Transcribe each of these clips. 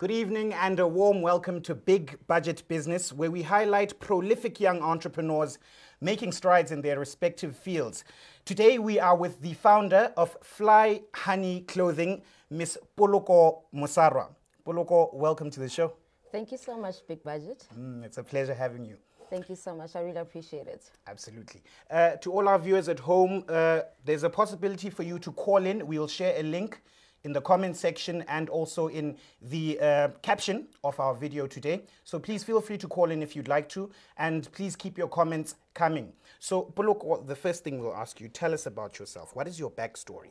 Good evening and a warm welcome to Big Budget Business, where we highlight prolific young entrepreneurs making strides in their respective fields. Today we are with the founder of PhlyHoney Clothing, Miss Poloko Mosarwa. Poloko, welcome to the show. Thank you so much, Big Budget. It's a pleasure having you. Thank you so much. I really appreciate it. Absolutely. To all our viewers at home, there's a possibility for you to call in. We will share a link in the comment section and also in the caption of our video today. So please feel free to call in if you'd like to, and please keep your comments coming. So Poloko, the first thing we'll ask you, tell us about yourself. What is your backstory?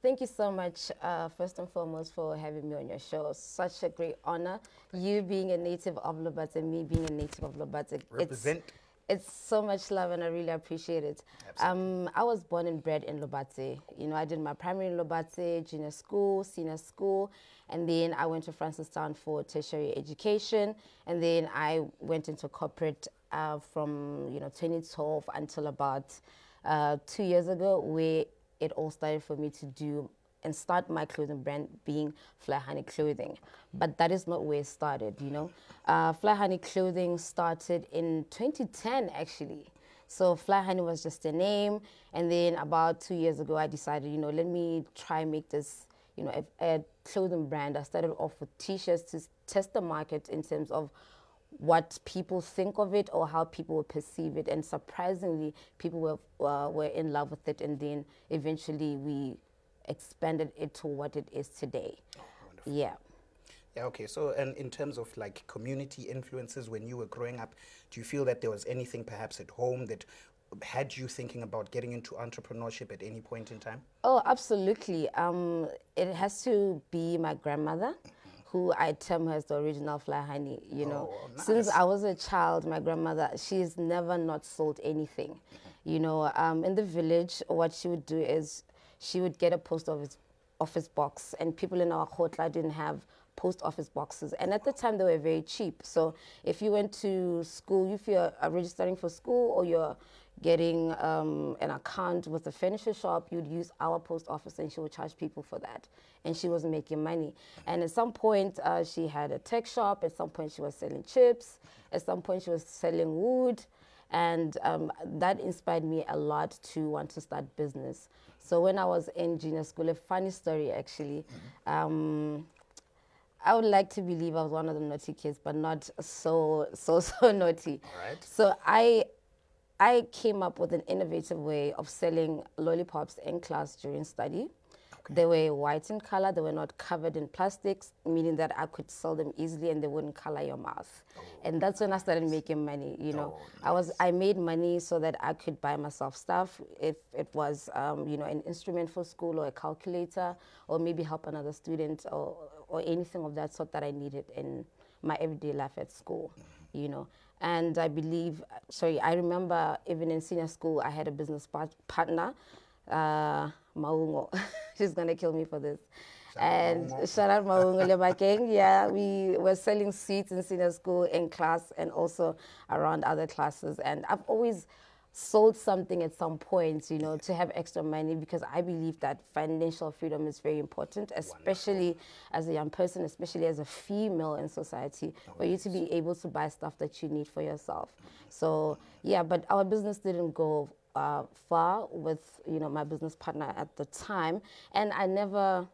Thank you so much, first and foremost, for having me on your show. Such a great honor. You being a native of Lobate and me being a native of Lobate. Represent. It's so much love and I really appreciate it. I was born and bred in Lobate. You know, I did my primary in Lobate, junior school, senior school, and then I went to Francistown for tertiary education, and then I went into corporate from 2012 until about 2 years ago, where it all started for me to do and start my clothing brand being PhlyHoney Clothing. But that is not where it started, you know. PhlyHoney Clothing started in 2010, actually. So PhlyHoney was just a name. And then about 2 years ago, I decided, let me try make this, a clothing brand. I started off with T-shirts to test the market in terms of what people think of it or how people will perceive it. And surprisingly, people were in love with it. And then eventually we expanded it to what it is today. Oh, wonderful. Yeah. Yeah, okay. So, and in terms of like community influences when you were growing up, do you feel that there was anything perhaps at home that had you thinking about getting into entrepreneurship at any point in time? Oh, absolutely. It has to be my grandmother, who I term her as the original PhlyHoney, Oh, nice. Since I was a child, my grandmother, she's never not sold anything. In the village, what she would do is she would get a post office box, and people in our khotla didn't have post office boxes. And at the time, they were very cheap. So if you went to school, if you're registering for school or you're getting an account with a furniture shop, you'd use our post office, and she would charge people for that. And she was making money. And at some point, she had a tech shop. At some point, she was selling chips. At some point, she was selling wood. And that inspired me a lot to want to start business. So when I was in junior school, a funny story actually, I would like to believe I was one of the naughty kids, but not so naughty. All right. So I came up with an innovative way of selling lollipops in class during study. Okay. They were white in color. They were not covered in plastics, meaning that I could sell them easily and they wouldn't color your mouth. Oh. And that's when I started making money, Nice. I made money so that I could buy myself stuff. If it was, an instrument for school or a calculator, or maybe help another student or anything of that sort that I needed in my everyday life at school, And I remember even in senior school, I had a business partner, Maungo. She's going to kill me for this. Shout out Maungo Lebakeng. Yeah, we were selling sweets in senior school, in class, and also around other classes. And I've always sold something at some point, to have extra money, because I believe that financial freedom is very important, especially as a young person, especially as a female in society, for you to be able to buy stuff that you need for yourself. So, yeah, but our business didn't go far with, my business partner at the time. And I never,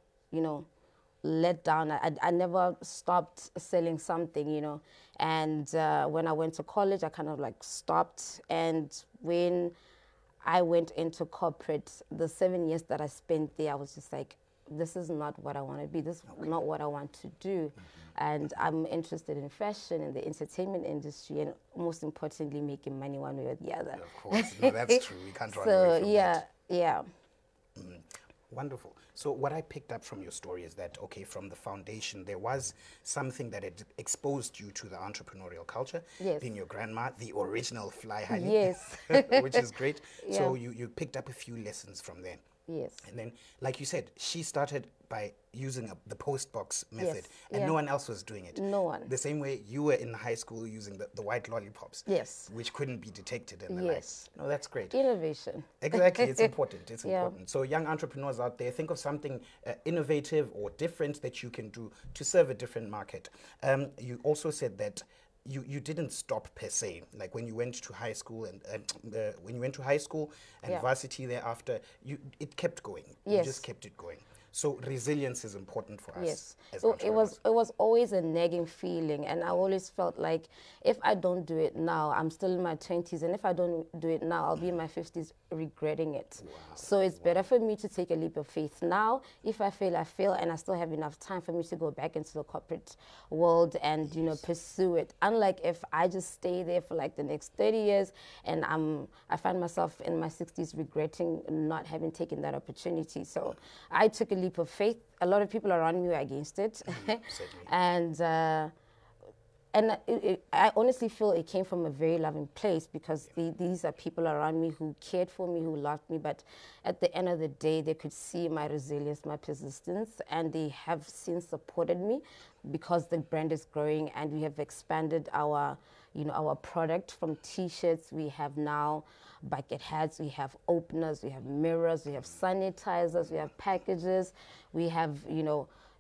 let down. I never stopped selling something, And when I went to college, I kind of stopped. And when I went into corporate, the 7 years that I spent there, I was just like, this is not what I want to be. This is not what I want to do. And I'm interested in fashion and the entertainment industry, and most importantly, making money one way or the other. Of course, no, that's true. We can't run away from that. Yeah. Wonderful. So what I picked up from your story is that, okay, from the foundation, there was something that had exposed you to the entrepreneurial culture. Yes. Being your grandma, the original PhlyHoney. Yes. Which is great. Yeah. So you picked up a few lessons from there. Yes. And then, like you said, she started by using the post box method, Yes, and yeah. no one else was doing it. No one. The same way you were in high school using the white lollipops. Yes. Which couldn't be detected in the Yes. lights. No, that's great. Innovation. Exactly, it's important. It's Yeah. important. So, young entrepreneurs out there, think of something innovative or different that you can do to serve a different market. You also said that you didn't stop per se. Like when you went to high school and Yeah. varsity thereafter, it kept going. You Yes. just kept it going. So resilience is important for us. Yes, As it entrepreneurs. was always a nagging feeling, and I always felt like if I don't do it now, I'm still in my 20s, and if I don't do it now, I'll be in my 50s regretting it. Wow. So it's better for me to take a leap of faith now. If I fail, I fail, and I still have enough time for me to go back into the corporate world and pursue it. Unlike if I just stay there for like the next 30 years, and I find myself in my 60s regretting not having taken that opportunity. So I took a leap of faith. A lot of people around me were against it. Certainly. I honestly feel it came from a very loving place because these are people around me who cared for me, who loved me, but at the end of the day, they could see my resilience, my persistence, and they have since supported me because the brand is growing and we have expanded our product from T-shirts. We have now bucket hats, we have openers, we have mirrors, we have sanitizers, we have packages, we have,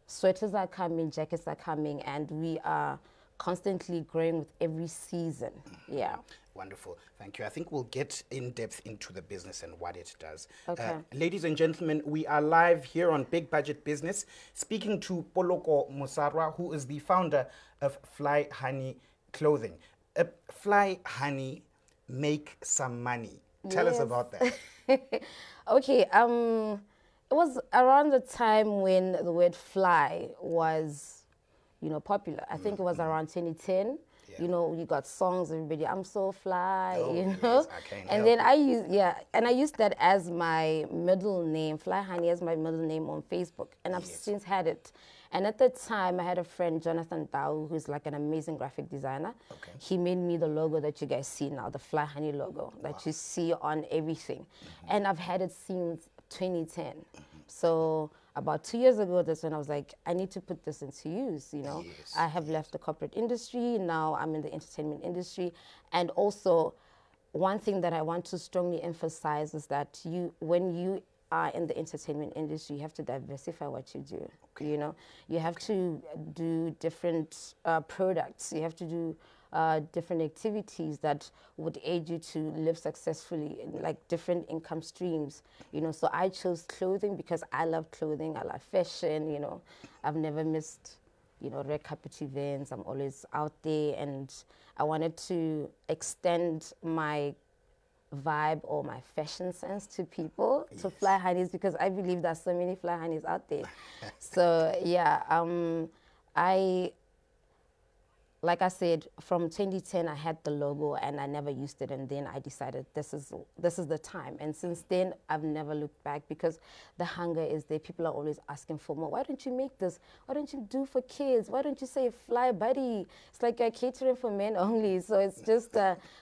sweaters are coming, jackets are coming, and we are constantly growing with every season. Yeah. Wonderful. Thank you. I think we'll get in depth into the business and what it does. Okay. Ladies and gentlemen, we are live here on Big Budget Business speaking to Poloko Mosarwa, who is the founder of PhlyHoney Clothing. PhlyHoney, make some money. Tell us about that. Okay. It was around the time when the word fly was, popular. I think it was around 2010. Yeah. You got songs, everybody, I'm so fly, Oh, you yes, know. I can't And help then I used that as my middle name, PhlyHoney as my middle name on Facebook. And I've since had it. And at the time, I had a friend, Jonathan Tau, who's like an amazing graphic designer. Okay. He made me the logo that you guys see now, the PhlyHoney logo that you see on everything. And I've had it since 2010. So about 2 years ago, that's when I was like, I need to put this into use, Yes, I have left the corporate industry, now I'm in the entertainment industry. And also, one thing that I want to strongly emphasize is that when you are in the entertainment industry, you have to diversify what you do. Okay. You have to do different products. You have to do different activities that would aid you to live successfully, like different income streams. So I chose clothing because I love clothing. I love fashion. I've never missed red carpet events. I'm always out there, and I wanted to extend my vibe or my fashion sense to people, to PhlyHoneys, because I believe there's so many PhlyHoneys out there. So yeah, like I said, from 2010 I had the logo and I never used it, and then I decided this is the time. And since then I've never looked back because the hunger is there. People are always asking for more. Why don't you make this? Why don't you do for kids? Why don't you say Fly Buddy? It's like you're catering for men only. So it's just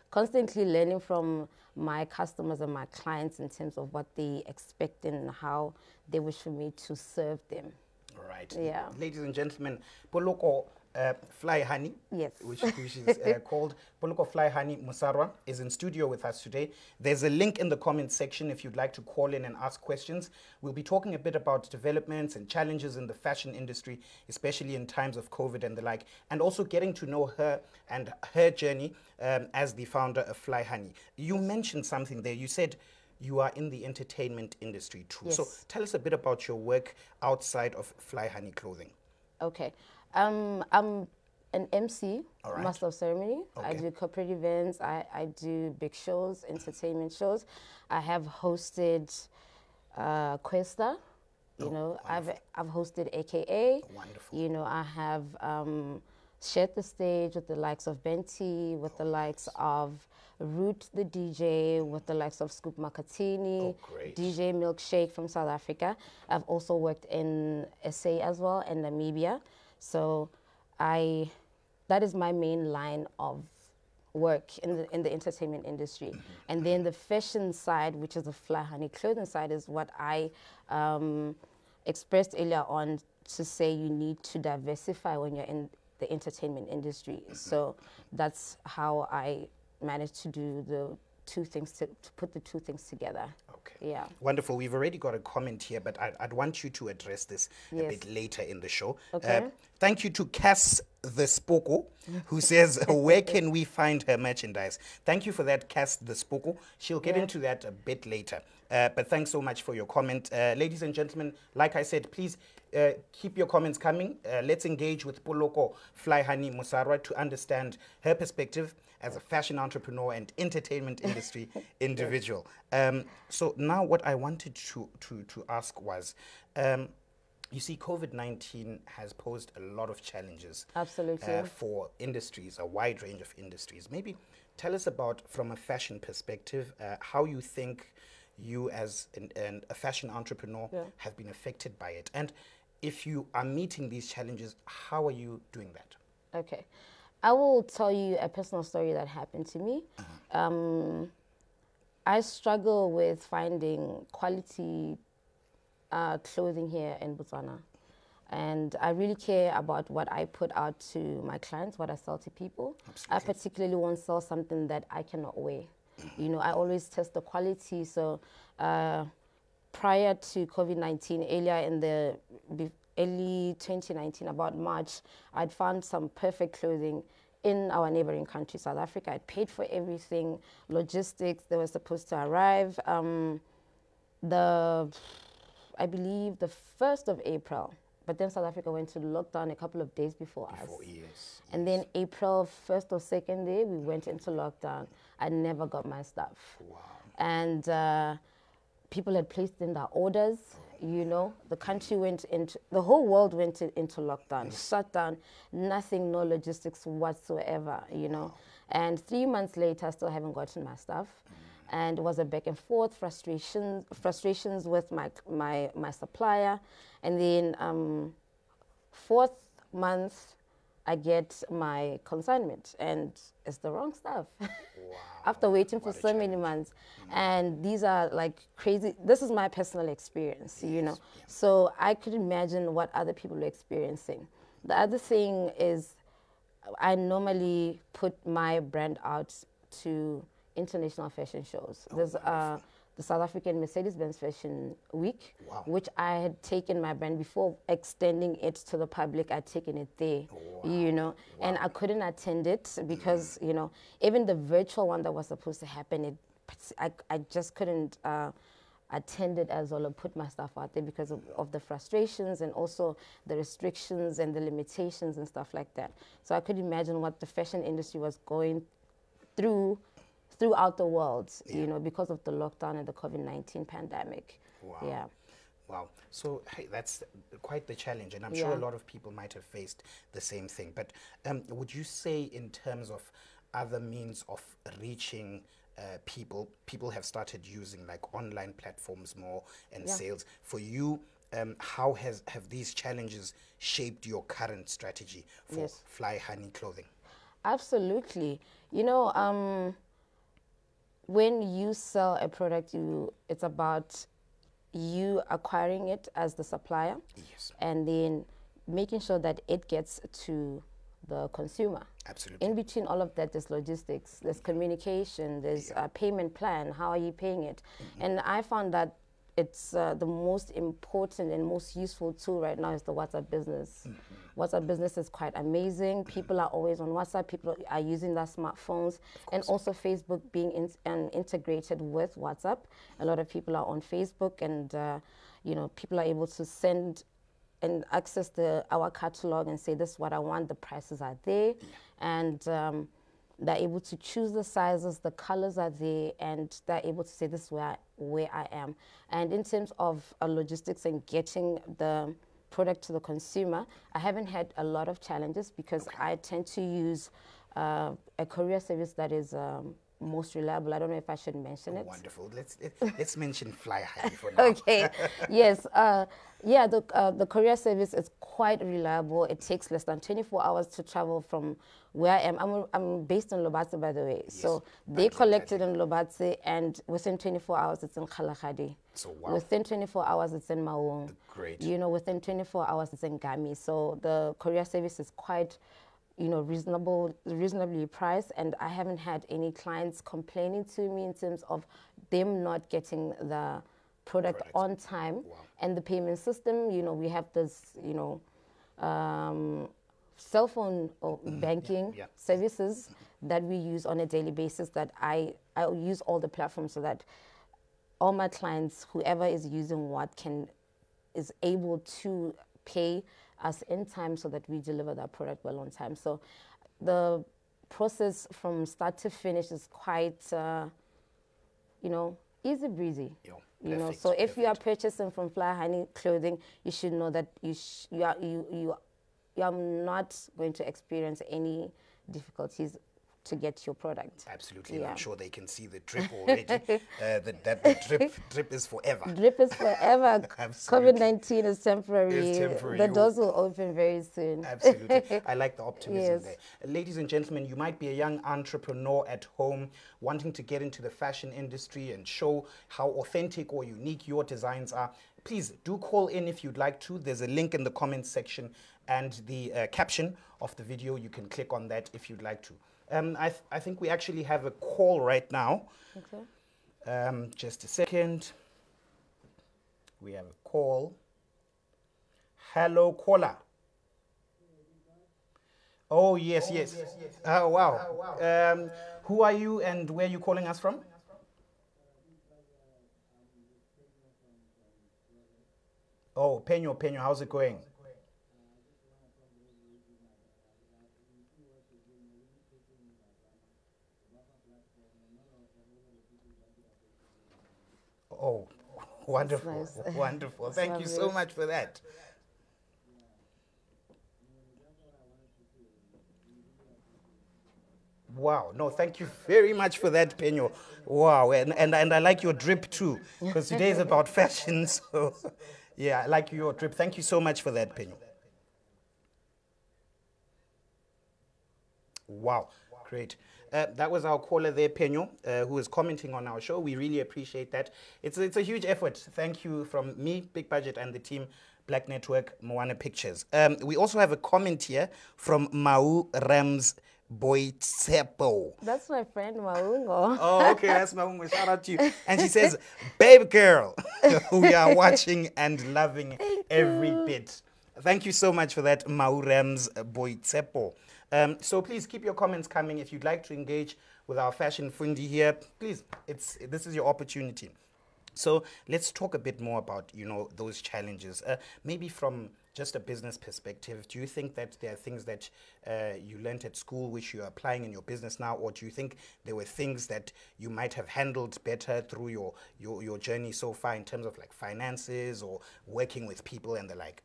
constantly learning from my customers and my clients in terms of what they expect and how they wish for me to serve them. All right. Yeah. Ladies and gentlemen, Poloko PhlyHoney, yes, which is called Poloko PhlyHoney Mosarwa, is in studio with us today. There's a link in the comments section if you'd like to call in and ask questions. We'll be talking a bit about developments and challenges in the fashion industry, especially in times of COVID and the like, and also getting to know her and her journey as the founder of PhlyHoney. You mentioned something there. You said you are in the entertainment industry too. Yes. So tell us a bit about your work outside of PhlyHoney Clothing. Okay. I'm an MC, All right. master of ceremony. Okay. I do corporate events. I do big shows, entertainment shows. I have hosted Questa. I've hosted AKA. Wonderful. I have shared the stage with the likes of Benti, with the likes of Root the DJ, with the likes of Scoop Makatini, DJ Milkshake from South Africa. I've also worked in SA as well, and Namibia. So that is my main line of work in the entertainment industry. And then the fashion side, which is the PhlyHoney Clothing side, is what I expressed earlier on, to say you need to diversify when you're in the entertainment industry. So that's how I managed to do the two things, to put the two things together. Okay. Yeah. Wonderful. We've already got a comment here, but I'd want you to address this a bit later in the show. Okay. Thank you to Cass the Spoko, who says, where can we find her merchandise? Thank you for that, Cass the Spoko. She'll get into that a bit later. But thanks so much for your comment. Ladies and gentlemen, like I said, please keep your comments coming. Let's engage with Poloko PhlyHoney Mosarwa to understand her perspective as a fashion entrepreneur and entertainment industry individual. So now what I wanted to ask was, you see, COVID-19 has posed a lot of challenges. Absolutely. For industries, a wide range of industries. Maybe tell us about, from a fashion perspective, how you think you as a fashion entrepreneur have been affected by it. And if you are meeting these challenges, how are you doing that? Okay. I will tell you a personal story that happened to me. I struggle with finding quality clothing here in Botswana. And I really care about what I put out to my clients, what I sell to people. Absolutely. I particularly won't sell something that I cannot wear. You know, I always test the quality. So prior to COVID-19, earlier in the early 2019, about March, I'd found some perfect clothing in our neighboring country, South Africa. I'd paid for everything, logistics, they were supposed to arrive. I believe the 1st of April, but then South Africa went to lockdown a couple of days before us. Yes. And then April 1st or 2nd day, we went into lockdown. I never got my stuff. Wow. And people had placed in their orders. You know, the country went into, the whole world went into lockdown, shut down, nothing, no logistics whatsoever, you know. And 3 months later, I still haven't gotten my stuff. And it was a back and forth, frustrations with my supplier. And then 4th month, I get my consignment, and it's the wrong stuff. Wow. After waiting for so many months. And these are like crazy. This is my personal experience, you know. So I could imagine what other people are experiencing. The other thing is, I normally put my brand out to international fashion shows. There's the South African Mercedes-Benz Fashion Week, which I had taken my brand before extending it to the public. I'd taken it there, you know, and I couldn't attend it because, you know, even the virtual one that was supposed to happen, I just couldn't attend it as well or put my stuff out there because of the frustrations and also the restrictions and the limitations and stuff like that. So I could imagine what the fashion industry was going through throughout the world, you know, because of the lockdown and the COVID-19 pandemic. Wow. Yeah. Wow. So, hey, that's quite the challenge, and I'm sure a lot of people might have faced the same thing. But would you say, in terms of other means of reaching people have started using like online platforms more and sales? For you, how have these challenges shaped your current strategy for PhlyHoney Clothing? Absolutely. You know, when you sell a product, it's about you acquiring it as the supplier, and then making sure that it gets to the consumer. Absolutely. In between all of that, there's logistics, there's communication, there's a payment plan. How are you paying it? And I found that it's the most important and most useful tool right now is the WhatsApp business. WhatsApp business is quite amazing. People are always on WhatsApp. People are using their smartphones, and also Facebook being integrated with WhatsApp. A lot of people are on Facebook, and you know, people are able to send and access our catalog and say, this is what I want. The prices are there, and they're able to choose the sizes, the colors are there, and they're able to say, this is where I am. And in terms of logistics and getting the product to the consumer, I haven't had a lot of challenges because I tend to use a courier service that is most reliable. I don't know if I should mention it. Wonderful. Let's mention PhlyHoney for now. Okay. Yes. Yeah. The courier service is quite reliable. It takes less than 24 hours to travel from where I am. I'm based in Lobatse, by the way. Yes, so they collect it in Lobatse, and within 24 hours it's in Kgalagadi. So wow. Within 24 hours it's in Maung. Great. You know, within 24 hours it's in Gami. So the courier service is quite, you know, reasonably priced, and I haven't had any clients complaining to me in terms of them not getting the product on time. Wow. And the payment system, you know, we have this, you know, cell phone or banking services that we use on a daily basis, that I use all the platforms so that all my clients, whoever is using what, is able to pay us in time so that we deliver that product well on time. So the process from start to finish is quite, you know, easy breezy. You know, so if you are purchasing from PhlyHoney Clothing, you should know that you are not going to experience any difficulties to get your product. Absolutely. Yeah. I'm sure they can see the drip already. The drip is forever. Drip is forever. COVID-19 is temporary. It's temporary. The doors will open very soon. Absolutely. I like the optimism there. Ladies and gentlemen, you might be a young entrepreneur at home wanting to get into the fashion industry and show how authentic or unique your designs are. Please do call in if you'd like to. There's a link in the comments section and the caption of the video. You can click on that if you'd like to. I think we actually have a call right now. Okay. Just a second. We have a call. Hello, caller. Oh, yes, yes. Oh, wow. Who are you and where are you calling us from? Oh, Peño, how's it going? Oh, wonderful, nice. Wonderful. Thank you so much for that. Wow, no, thank you very much for that, Peño. Wow, and I like your drip too, because today is about fashion, so yeah, I like your drip. Thank you so much for that, Peño. Wow, great. That was our caller there, Peño, who is commenting on our show. We really appreciate that. It's a huge effort. Thank you from me, Big Budget, and the team, Black Network, Moana Pictures. We also have a comment here from Mau Rams Boitsepo. That's my friend Maungo. Oh, okay, that's Maungo. Shout out to you. And she says, baby girl, we are watching and loving every bit. Thank you so much for that, Mau Rams Boitsepo. So please keep your comments coming. If you'd like to engage with our fashion fundi here, please, this is your opportunity. So let's talk a bit more about, you know, those challenges. Maybe from just a business perspective, do you think that there are things that you learned at school which you're applying in your business now, or do you think there were things that you might have handled better through your journey so far in terms of like finances or working with people and the like?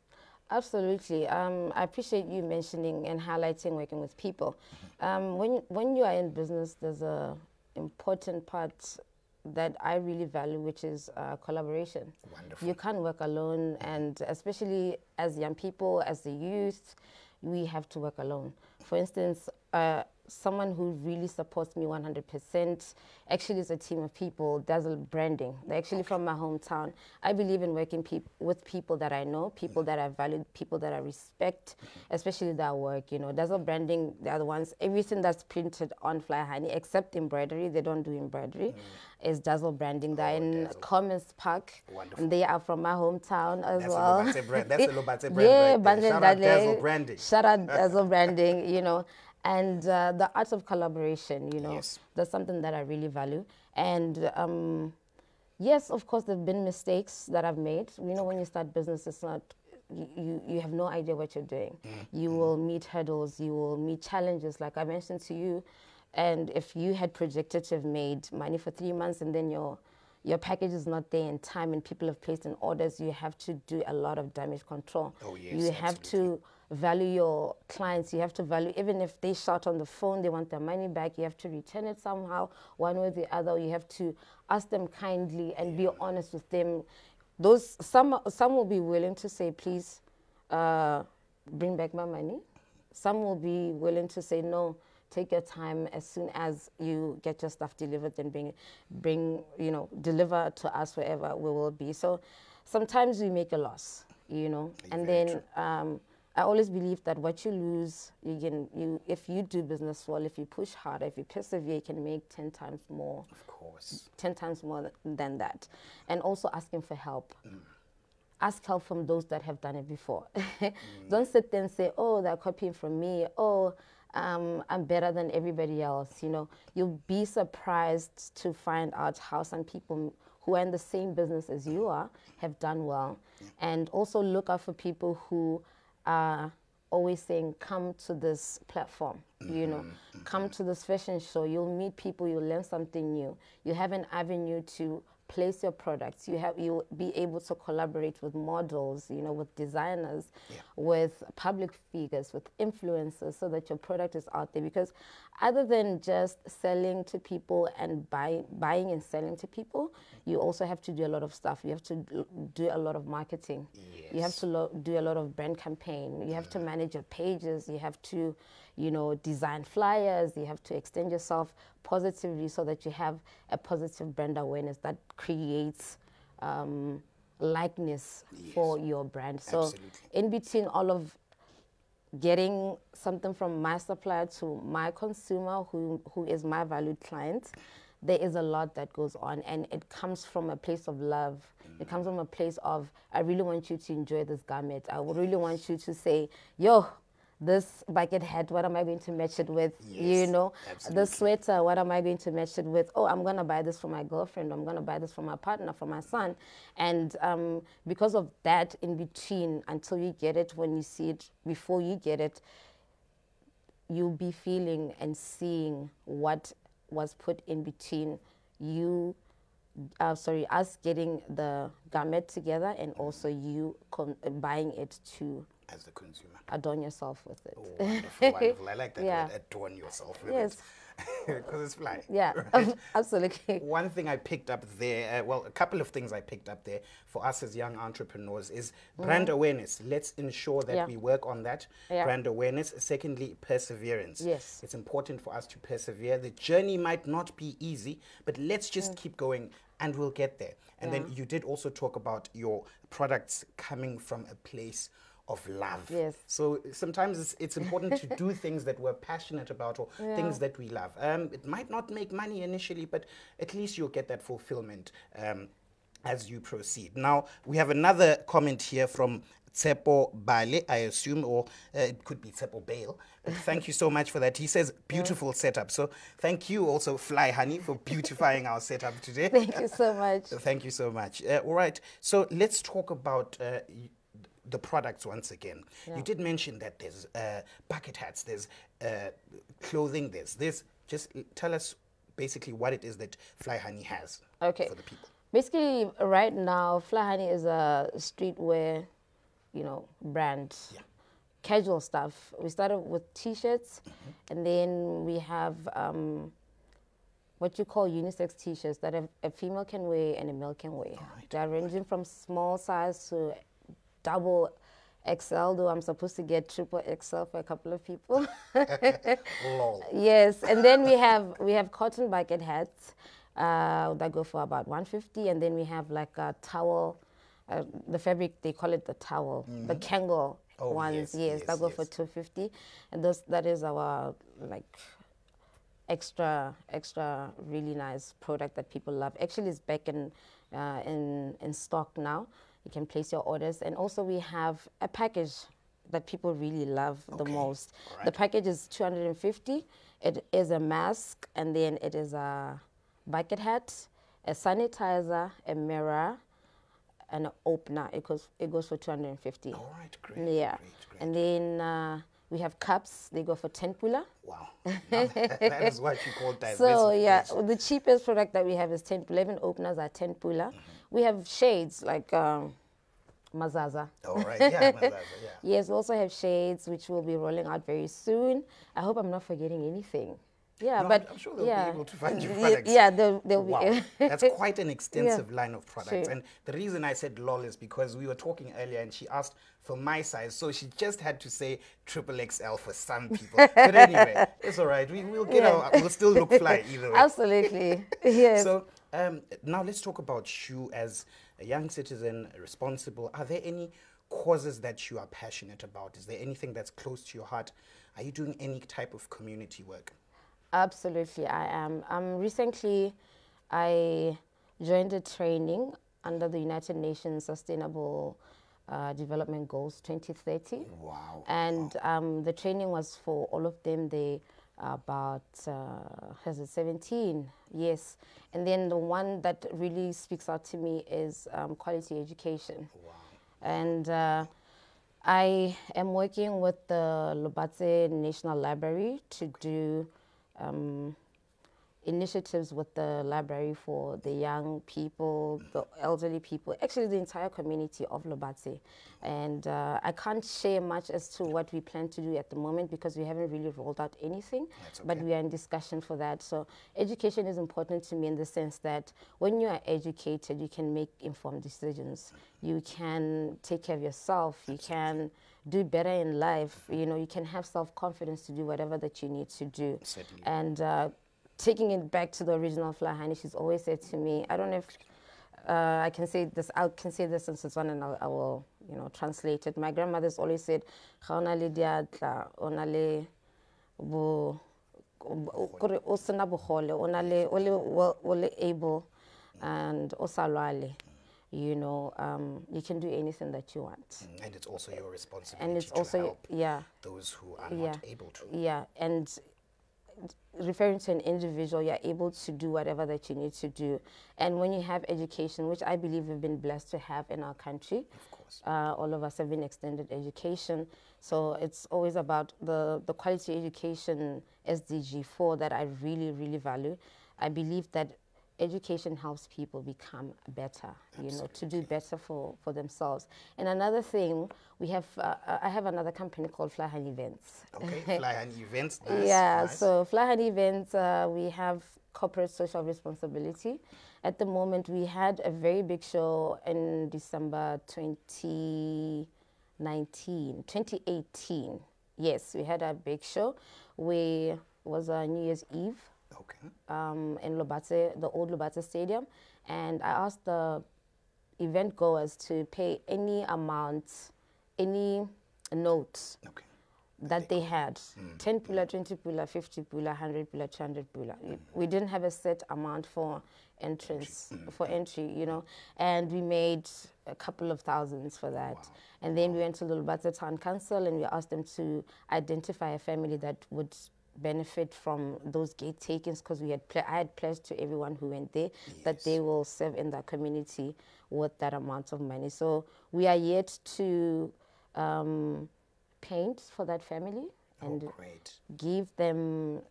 Absolutely. I appreciate you mentioning and highlighting working with people. When you are in business, there's a important part that I really value, which is collaboration. Wonderful. You can't work alone, and especially as young people, as the youth, we have to work alone. For instance, someone who really supports me 100% actually is a team of people, Dazzle Branding. They're actually from my hometown. I believe in working with people that I know, people that I value, people that I respect, especially that work. You know, Dazzle Branding, they're the ones, everything that's printed on PhlyHoney, except embroidery, they don't do embroidery, is Dazzle Branding. They're in Commons Park. Wonderful. And they are from my hometown as well. That's the Lobatse brand right there. Shout out Dazzle Branding. Shout out Dazzle Branding, you know. And the art of collaboration, you know, yes. That's something that I really value. And yes, of course, there have been mistakes that I've made. You know, when you start business, it's not, you have no idea what you're doing. You will meet hurdles, you will meet challenges, like I mentioned to you. And if you had projected to have made money for 3 months and then your package is not there in time and people have placed in orders, you have to do a lot of damage control. Oh, yes, you have to value your clients. You have to value, even if they shout on the phone, they want their money back, you have to return it somehow, one way or the other. You have to ask them kindly and be honest with them. Some will be willing to say, please bring back my money. Some will be willing to say, no, take your time. As soon as you get your stuff delivered, then deliver to us wherever we will be. So sometimes we make a loss, and then I always believe that what you lose, if you do business well, if you push hard, if you persevere, you can make 10 times more. Of course. 10 times more than that. And also asking for help. Ask help from those that have done it before. Don't sit there and say, oh, they're copying from me. Oh, I'm better than everybody else. You'll be surprised to find out how some people who are in the same business as you are have done well. And also look out for people who are always saying, come to this platform, come to this fashion show. You'll meet people, you'll learn something new. You have an avenue to place your products. You'll be able to collaborate with models, with designers, with public figures, with influencers, so that your product is out there. Because other than just selling to people and buying and selling to people, you also have to do a lot of stuff. You have to do a lot of marketing. Yes. You have to do a lot of brand campaign. You have to manage your pages. You have to, design flyers. You have to extend yourself positively so that you have a positive brand awareness that creates likeness for your brand. So absolutely. In between all of getting something from my supplier to my consumer, who is my valued client, there is a lot that goes on, and it comes from a place of love. It comes from a place of, I really want you to enjoy this garment. I really want you to say, yo, this bucket hat, what am I going to match it with? Yes, this sweater, what am I going to match it with? Oh, I'm going to buy this for my girlfriend. I'm going to buy this for my partner, for my son. And because of that, in between, until you get it, when you see it, before you get it, you'll be feeling and seeing what was put in between us getting the garment together, and also you buying it to, as the consumer, adorn yourself with it. Oh, wonderful, wonderful. I like that word, adorn yourself with it. Because it's fly. Yeah, right? Absolutely. One thing I picked up there, a couple of things I picked up there for us as young entrepreneurs is brand awareness. Let's ensure that we work on that brand awareness. Secondly, perseverance. Yes. It's important for us to persevere. The journey might not be easy, but let's just keep going and we'll get there. And then you did also talk about your products coming from a place of love. Yes. So sometimes it's important to do things that we're passionate about, or things that we love. It might not make money initially, but at least you'll get that fulfillment as you proceed. Now, we have another comment here from Tsepo Bale, I assume, or it could be Tsepo Bale. But thank you so much for that. He says, beautiful setup. So thank you also, PhlyHoney, for beautifying our setup today. Thank you so much. Thank you so much. All right. So let's talk about the products once again. You did mention that there's bucket hats, there's clothing, there's this. Just tell us basically what it is that PhlyHoney has for the people. Basically, right now, PhlyHoney is a streetwear, brand. Yeah. Casual stuff. We started with T-shirts, and then we have what you call unisex T-shirts that a female can wear and a male can wear. Right. They're ranging from small size to double XL, though I'm supposed to get triple XL for a couple of people. Lol. Yes, and then we have cotton bucket hats that go for about $150, and then we have like a towel, the fabric, they call it the towel, the Kangol ones, yes, that go for $250, and that is our like extra really nice product that people love. Actually, it's back in stock now. You can place your orders. And also we have a package that people really love the most. Right. The package is $250. It is a mask, and then it is a bucket hat, a sanitizer, a mirror, and an opener. It goes for $250. All right, great. Yeah. Great. And then we have cups. They go for 10 pula. Wow. That is what you call diversification. So yeah, the cheapest product that we have is 10 pula. Even openers are 10 pula. We have shades like Mazaza. All right, yeah, Mazaza, yeah. Yes, we also have shades, which will be rolling out very soon. I hope I'm not forgetting anything. Yeah, No, but I'm sure they'll be yeah, able to find your products. yeah, they'll Wow, be. that's quite an extensive line of products. True. And the reason I said lol is because we were talking earlier and she asked for my size, so she just had to say triple XL for some people. But anyway, it's all right. We'll get we'll still look fly either way. Absolutely, yes. So now let's talk about you as a young citizen, responsible. Are there any causes that you are passionate about? Is there anything that's close to your heart? Are you doing any type of community work? Absolutely, I am. Recently, I joined a training under the United Nations Sustainable Development Goals 2030. Wow. And the training was for all of them. They about, has it 17? Yes. And then the one that really speaks out to me is quality education. Wow. And I am working with the Lobatse National Library to do initiatives with the library for the young people, the elderly people, actually the entire community of Lobatse. And I can't share much as to what we plan to do at the moment because we haven't really rolled out anything, but we are in discussion for that. So education is important to me in the sense that when you are educated, you can make informed decisions. You can take care of yourself. You can do better in life. You know, you can have self-confidence to do whatever that you need to do. Certainly. And taking it back to the original PhlyHoney, she's always said to me, I don't know if I can say this, I can say this in Setswana and I will, you know, translate it. My grandmother's always said, "Ga ona le diatla, ona le bo o sena bogole, ona le o le able and o sa lwale." You know, you can do anything that you want. And it's also your responsibility And it's to also, help yeah. those who are not able to. Yeah, and referring to an individual, you're able to do whatever that you need to do. And when you have education, which I believe we've been blessed to have in our country, Of course. all of us have been extended education. So it's always about the quality education SDG 4 that I really, really value. I believe that education helps people become better, you know, to do better for themselves. And another thing, we have, I have another company called PhlyHoney Events. Okay, PhlyHoney Events. Nice, Yeah, nice. so PhlyHoney Events, we have corporate social responsibility. At the moment, we had a very big show in December 2018. Yes, we had a big show. It was New Year's Eve. Okay. In Lobatse, the old Lobatse Stadium, and I asked the event goers to pay any amount, any note that they had, 10 pula, 20 pula, 50 pula, 100 pula, 200 pula. We didn't have a set amount for entrance, for entry, you know, and we made a couple of thousands for that. Wow. And then we went to the Lobatse Town Council and we asked them to identify a family that would benefit from those gate takings because I had pledged to everyone who went there that they will serve in that community with that amount of money. So we are yet to paint for that family and give them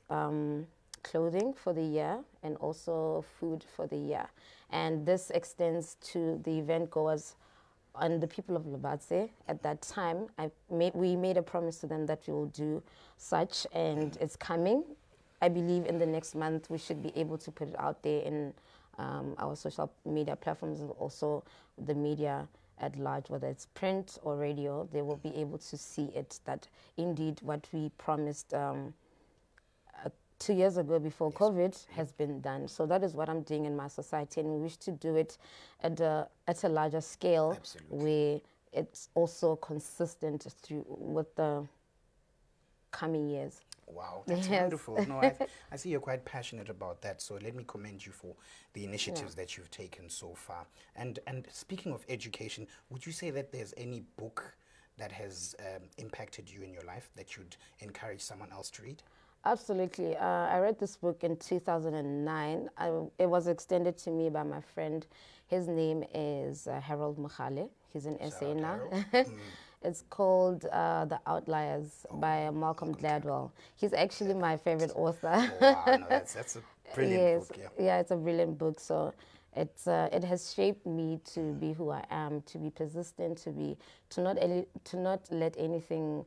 clothing for the year and also food for the year. And this extends to the event goers and the people of Lobatse. At that time, we made a promise to them that we will do such, and it's coming. I believe in the next month we should be able to put it out there in our social media platforms, and also the media at large, whether it's print or radio. They will be able to see it, that indeed what we promised 2 years ago before COVID has been done. So that is what I'm doing in my society, and we wish to do it at a larger scale. Absolutely. Where it's also consistent with the coming years. Wow, that's wonderful. No, I see you're quite passionate about that, so let me commend you for the initiatives that you've taken so far. And speaking of education, would you say that there's any book that has impacted you in your life that you'd encourage someone else to read? Absolutely. I read this book in 2009. It was extended to me by my friend. His name is Harold Machale. He's an SA now. It's called The Outliers by Malcolm Gladwell. He's actually my favorite author. Oh, wow, no, that's a brilliant book. Yeah, it's a brilliant book. So It has shaped me to be who I am, to be persistent, to not let anything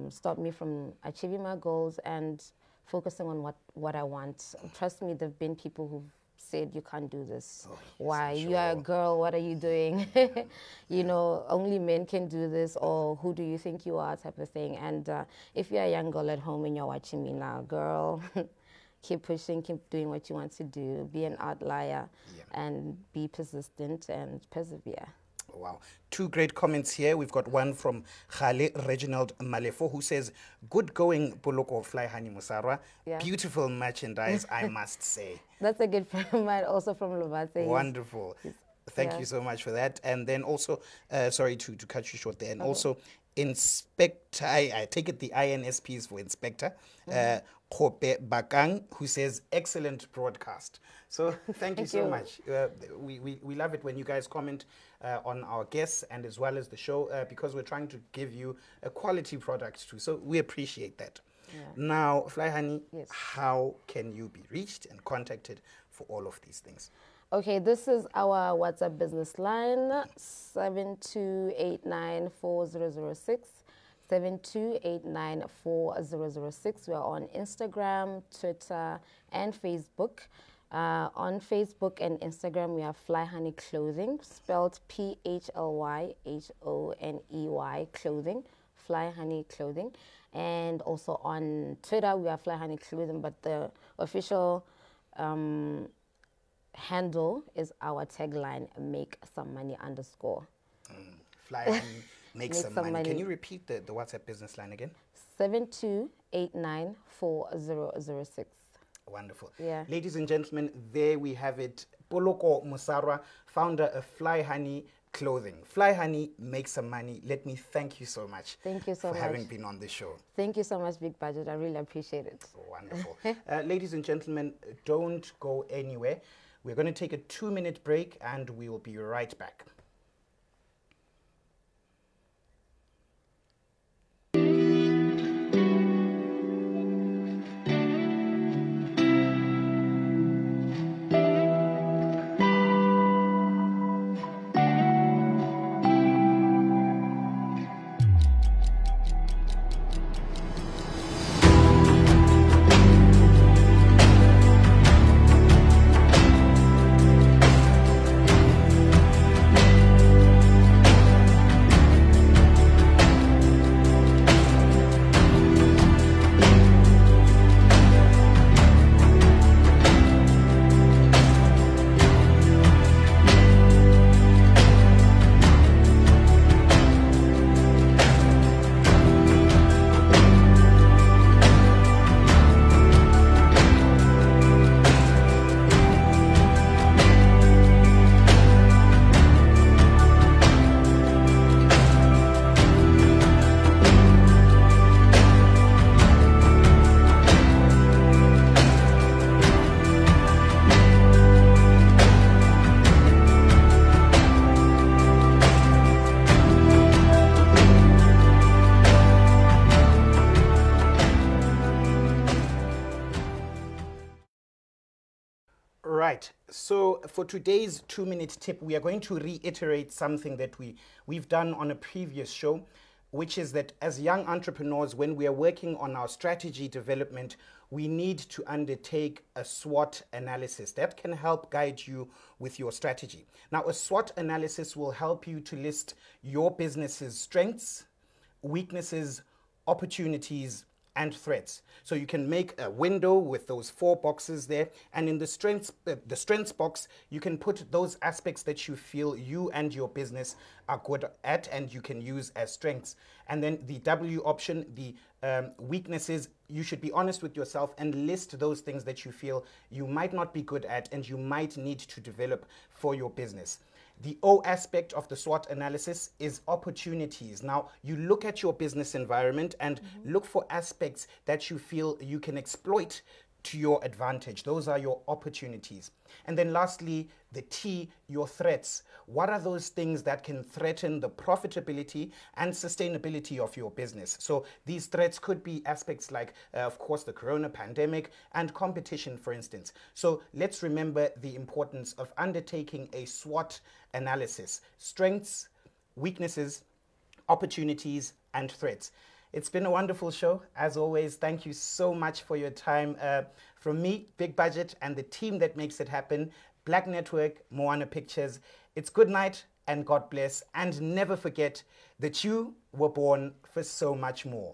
stop me from achieving my goals and focusing on what I want. Trust me, there've been people who've said you can't do this. Oh, yes, Why? sure. You are a girl, what are you doing? You know, only men can do this, or who do you think you are, type of thing. And if you're a young girl at home and you're watching me now, girl, keep pushing, keep doing what you want to do, be an outlier, and be persistent and persevere. Wow. Two great comments here. We've got one from Khale Reginald Malefo, who says, good going, Poloko PhlyHoney Mosarwa. Yeah. Beautiful merchandise, I must say. That's a good friend of mine, also from Lubate. Wonderful. Thank you so much for that. And then also, sorry to cut you short there, and also Inspector, I take it the INSP is for Inspector, Kope Bakang, who says, excellent broadcast. So thank you so much. We love it when you guys comment on our guests and as well as the show, because we're trying to give you a quality product too. So we appreciate that. Yeah. Now, PhlyHoney, how can you be reached and contacted for all of these things? Okay, this is our WhatsApp business line, 72894006. 72894006. We are on Instagram, Twitter, and Facebook. On Facebook and Instagram, we have PhlyHoney Clothing, spelled PhlyHoney Clothing, PhlyHoney Clothing. And also on Twitter, we have PhlyHoney Clothing, but the official handle is our tagline, make some money _ PhlyHoney make some money. Can you repeat the WhatsApp business line again? 72894006. Wonderful. Yeah. Ladies and gentlemen, there we have it. Poloko Mosarwa, founder of PhlyHoney Clothing. PhlyHoney make some money. Let me thank you so much. Thank you so much for having been on the show. Thank you so much, Big Budget. I really appreciate it. Wonderful. Ladies and gentlemen, don't go anywhere. We're going to take a 2-minute break and we will be right back. Right. So for today's 2-minute tip, we are going to reiterate something that we've done on a previous show, which is that as young entrepreneurs, when we are working on our strategy development, we need to undertake a SWOT analysis that can help guide you with your strategy. Now, a SWOT analysis will help you to list your business's strengths, weaknesses, opportunities, and threats. So you can make a window with those 4 boxes there, and in the strengths box, you can put those aspects that you feel you and your business are good at and you can use as strengths. And then the W option, the weaknesses, you should be honest with yourself and list those things that you feel you might not be good at and you might need to develop for your business. The O aspect of the SWOT analysis is opportunities. Now, you look at your business environment and look for aspects that you feel you can exploit to your advantage. Those are your opportunities. And then lastly, the T, your threats. What are those things that can threaten the profitability and sustainability of your business? So these threats could be aspects like, of course, the corona pandemic and competition, for instance. So let's remember the importance of undertaking a SWOT analysis: strengths, weaknesses, opportunities, and threats. It's been a wonderful show. As always, thank you so much for your time. From me, Big Budget, and the team that makes it happen, Black Network, Moana Pictures, it's good night and God bless. And never forget that you were born for so much more.